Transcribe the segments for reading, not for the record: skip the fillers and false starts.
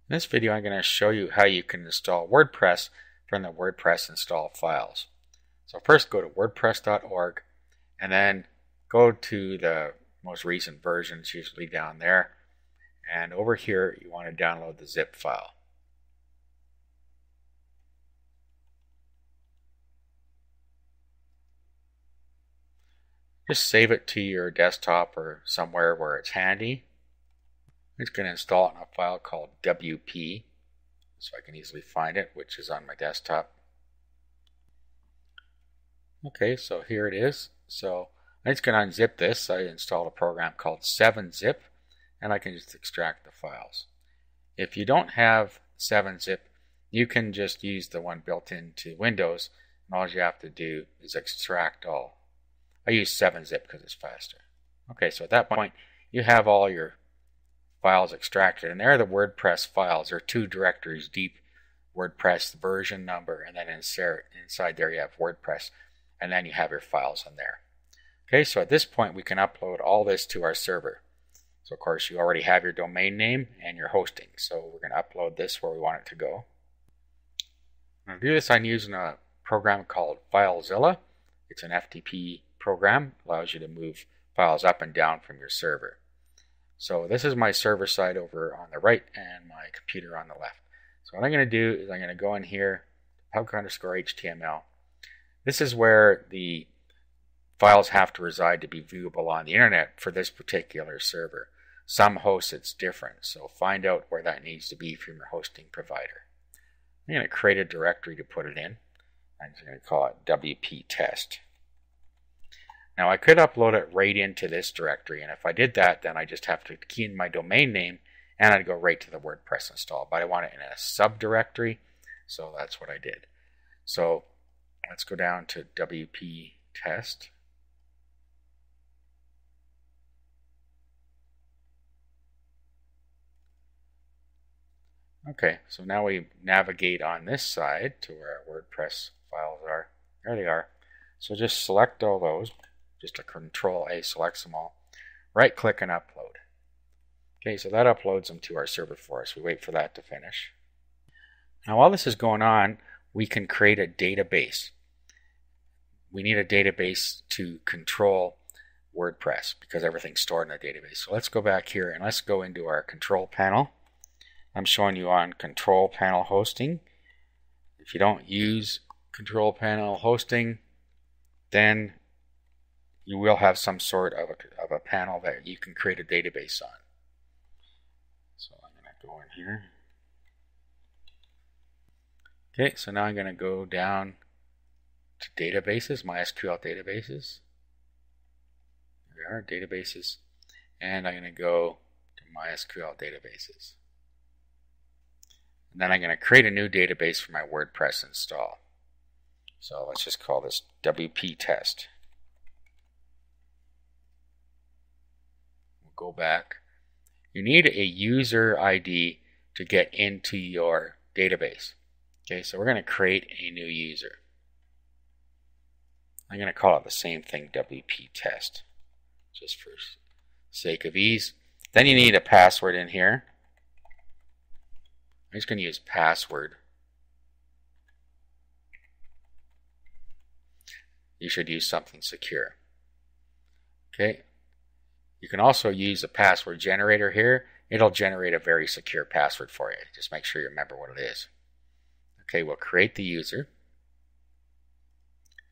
In this video, I'm going to show you how you can install WordPress from the WordPress install files. So first go to wordpress.org and then go to the most recent versions, usually down there. And over here, you want to download the zip file. Just save it to your desktop or somewhere where it's handy. I'm just going to install it in a file called WP so I can easily find it, which is on my desktop. Okay, so here it is. So I'm just going to unzip this. I installed a program called 7-zip and I can just extract the files. If you don't have 7-zip, you can just use the one built into Windows, and all you have to do is extract all. I use 7-zip because it's faster. Okay, so at that point you have all your files extracted, and they're the WordPress files. There are two directories, deep WordPress version number, and then inside there you have WordPress, and then you have your files in there. Okay, so at this point we can upload all this to our server. So of course you already have your domain name and your hosting, so we're going to upload this where we want it to go. To do this, I'm using a program called FileZilla. It's an FTP program, allows you to move files up and down from your server. So this is my server side over on the right and my computer on the left. So what I'm going to do is I'm going to go in here, pub_html. This is where the files have to reside to be viewable on the internet for this particular server. Some hosts it's different, so find out where that needs to be from your hosting provider. I'm going to create a directory to put it in. I'm just going to call it WP test. Now I could upload it right into this directory, and if I did that, then I just have to key in my domain name and I'd go right to the WordPress install. But I want it in a subdirectory, so that's what I did. So let's go down to WP test. Okay, so now we navigate on this side to where our WordPress files are. There they are. So just select all those. Just a Control-A selects them all. Right click and upload. Okay, so that uploads them to our server for us. We wait for that to finish. Now while this is going on, we can create a database. We need a database to control WordPress because everything's stored in a database. So let's go back here and let's go into our control panel. I'm showing you on control panel hosting. If you don't use control panel hosting, then you will have some sort of a panel that you can create a database on. So I'm going to go in here. Okay, so now I'm going to go down to databases, MySQL databases. There we are, databases. And I'm going to go to MySQL databases. And then I'm going to create a new database for my WordPress install. So let's just call this WP test. Go back. You need a user ID to get into your database. Okay, so we're going to create a new user. I'm going to call it the same thing, WP test, just for sake of ease. Then you need a password in here. I'm just going to use password. You should use something secure. Okay. You can also use a password generator here. It'll generate a very secure password for you. Just make sure you remember what it is. Okay, we'll create the user.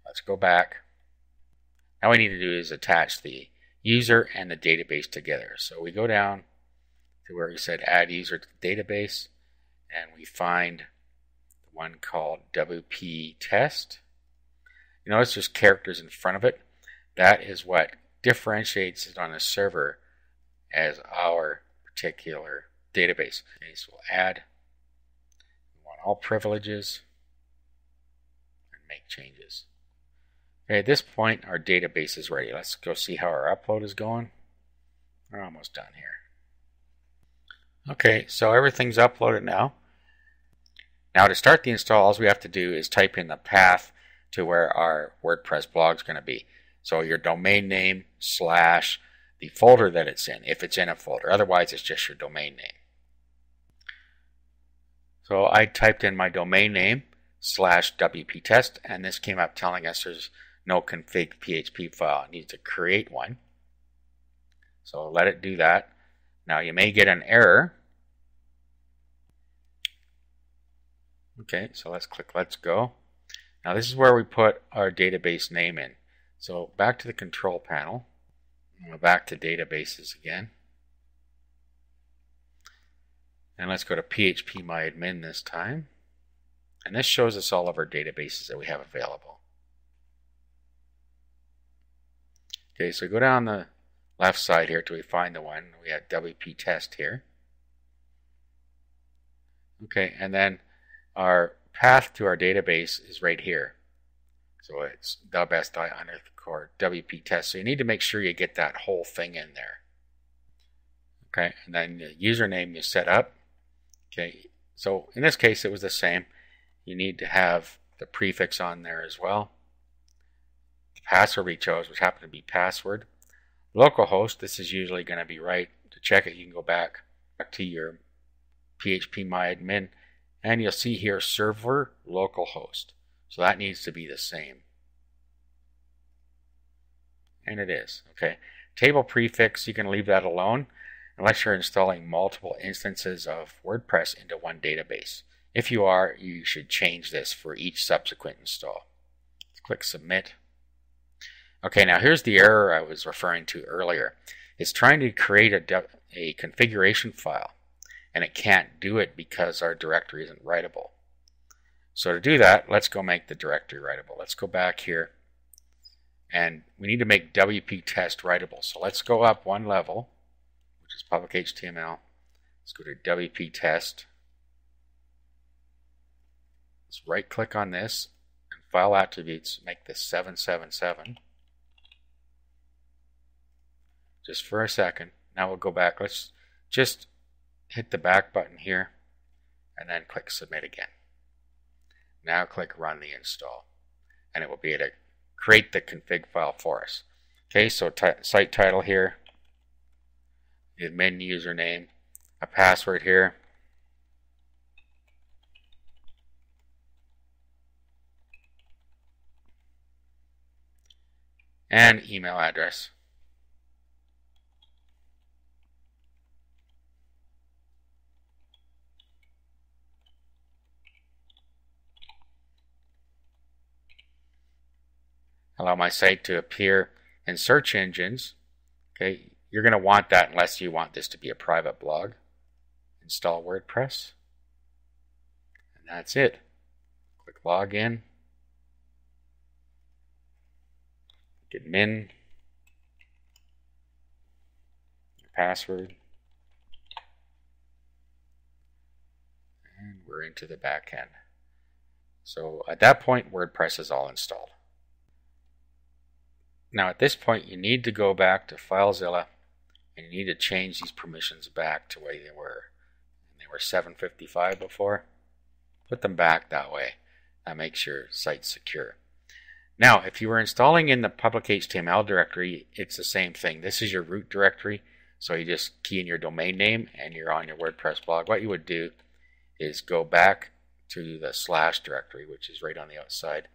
Let's go back. Now what we need to do is attach the user and the database together. So we go down to where we said add user to the database, and we find the one called WP test. You notice there's characters in front of it. That is what differentiates it on a server as our particular database. Okay, so we'll add, we want all privileges, and make changes. Okay, at this point our database is ready. Let's go see how our upload is going. We're almost done here. Okay, so everything's uploaded now. Now to start the install, all we have to do is type in the path to where our WordPress blog is going to be. So your domain name / the folder that it's in, if it's in a folder. Otherwise, it's just your domain name. So I typed in my domain name /wp-test, and this came up telling us there's no config PHP file. It needs to create one. So let it do that. Now you may get an error. Okay, so let's click Let's Go. Now this is where we put our database name in. So back to the control panel. Back to databases again. And let's go to phpMyAdmin this time. And this shows us all of our databases that we have available. Okay, so go down the left side here till we find the one. We have WP test here. Okay, and then our path to our database is right here. So it's _WP test. So you need to make sure you get that whole thing in there. Okay, and then the username you set up. Okay, so in this case it was the same. You need to have the prefix on there as well. The password we chose, which happened to be password. Localhost, this is usually going to be right. To check it, you can go back to your phpMyAdmin, and you'll see here server localhost. So that needs to be the same. And it is. Okay. Table prefix, you can leave that alone unless you're installing multiple instances of WordPress into one database. If you are, you should change this for each subsequent install. Let's click Submit. Okay, now here's the error I was referring to earlier. It's trying to create a configuration file, and it can't do it because our directory isn't writable. So to do that, let's go make the directory writable. Let's go back here, and we need to make WP test writable. So let's go up one level, which is public HTML. Let's go to WP test. Let's right click on this and file attributes, make this 777. Just for a second. Now we'll go back. Let's just hit the back button here and then click Submit again. Now click Run the install, and it will be able to create the config file for us. Okay, so site title here, the admin username, a password here, and email address. Allow my site to appear in search engines. Okay, you're going to want that unless you want this to be a private blog. Install WordPress. And that's it. Click Login. Admin. Your password. And we're into the back end. So at that point, WordPress is all installed. Now at this point, you need to go back to FileZilla, and you need to change these permissions back to where they were. They were 755 before. Put them back that way. That makes your site secure. Now, if you were installing in the public HTML directory, it's the same thing. This is your root directory, so you just key in your domain name and you're on your WordPress blog. What you would do is go back to the / directory, which is right on the outside.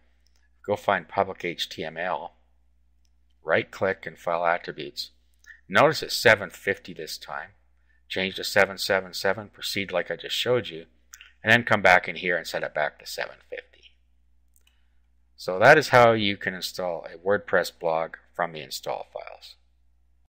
Go find public HTML, right click and file attributes. Notice it's 750 this time. Change to 777, proceed like I just showed you, and then come back in here and set it back to 750. So that is how you can install a WordPress blog from the install files.